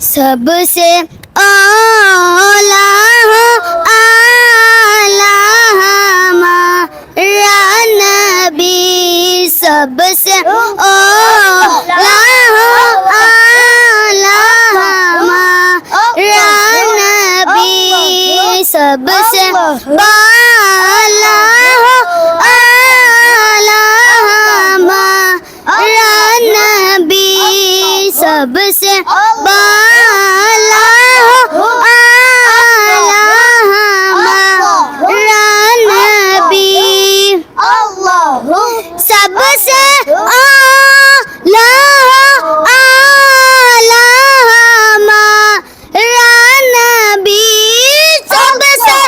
سب سے اعلیٰ ہمارا نبی، سب سے اعلیٰ ہمارا نبی، سب سے سب سے بالا ہمارا نبی، سب سے اعلیٰ ہمارا نبی، سب سے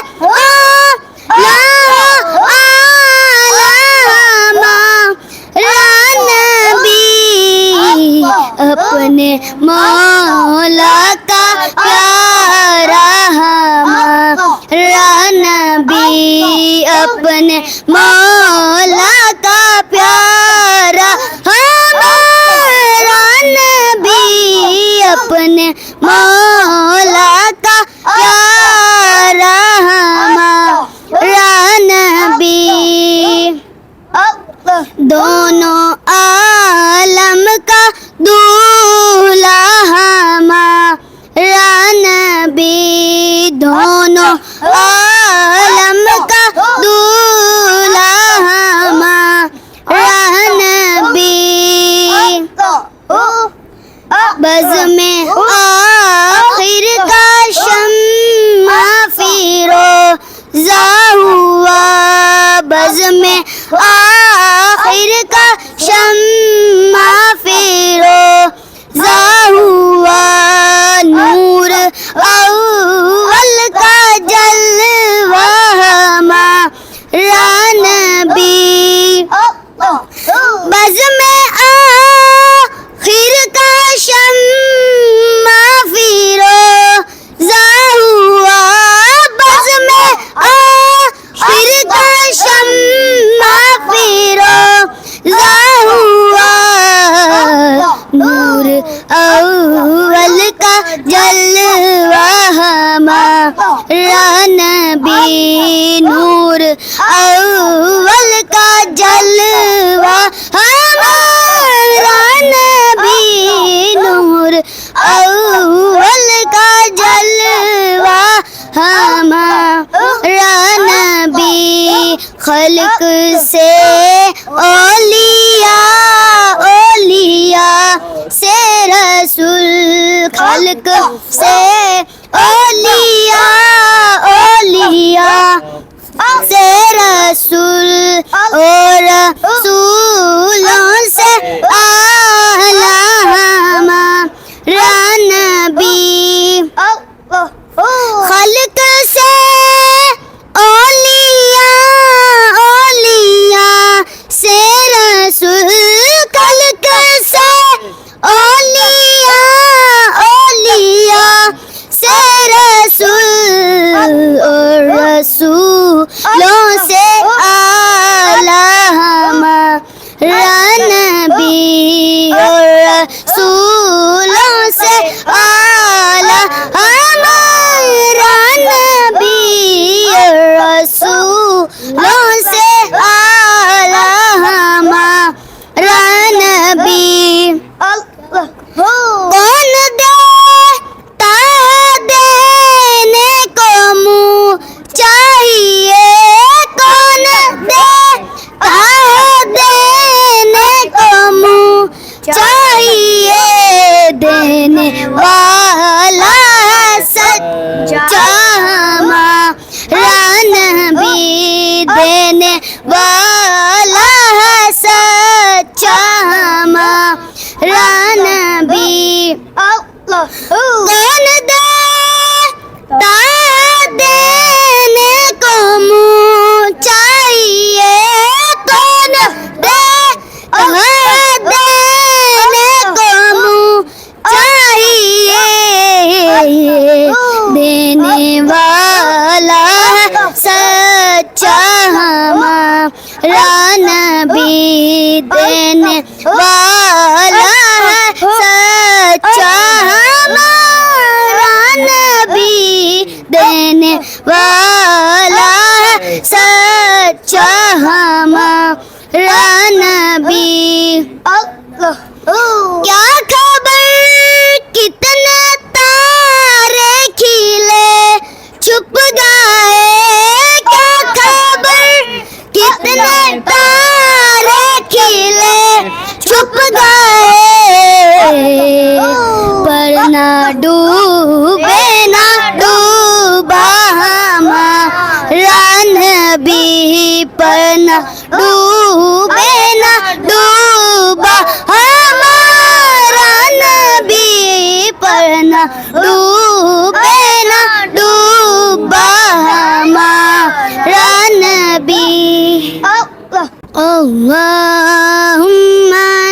اپنے مولا کا پیارا ہمارا نبی، اپنے مولا کا پیارا ہمارا نبی، اپنے مولا کا پیارا ہمارا نبی، دونوں عالم کا دولہا ہمارا نبی، دونوں عالم کا دولہا ہمارا نبی، بزم آخر کا شمع فیروزہ ہوا، بزم آخر کا شمع فیروزہ ہوا، نور اول کا جلوہ ہمارا نبی، بزم آخر کا شمع فیروزہ ہوا، بزم آخر کا شمع فیروزہ ہوا، نور اول کا جلوہ ہمارا نبی، نور اول کا جلوہ ہمارا نبی، نور اول کا جلوہ ہمارا نبی، خلق سے اولیاء، اولیاء سے رسول، خلق سے اولیاء، اولیاء سے رسول، اور رسولوں سے اعلیٰ ہمارا نبی، خلق سے اولیاء، اولیاء سے رسول، خلق سے اولیاء، اولیاء سے رسول، اور رسولوں سے اعلیٰ ہمارا نبی، اور رسولوں سے اعلیٰ ہمارا نبی، اور رسولوں سے اعلیٰ ہمارا نبی، کون دیتا دینے کو منہ چاہیے، کون دیتا دینے کو منہ چاہیے، دینے والا سچا ہمارا نبی، دینے والا سچا ہمارا نبی، کون دیتا دینے کو منہ چاہیے، کون دیتا دینے کو منہ چاہیے، دینے والا سچا ہمارا نبی، دینے والا سچا ہمارا نہ ڈوبے نہ ڈوبا ہمارا نبی پر نہ ڈوبے نہ ڈوبا ہمارا نبی پر نہ ڈوبے نہ ڈوبا ہمارا نبی اللہم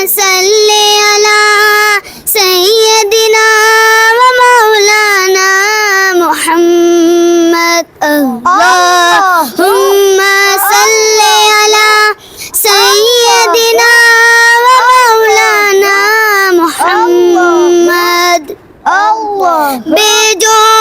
صلی علی سیدنا و مولانا محمد اللہم صلی علی سیدنا و مولانا محمد بے جو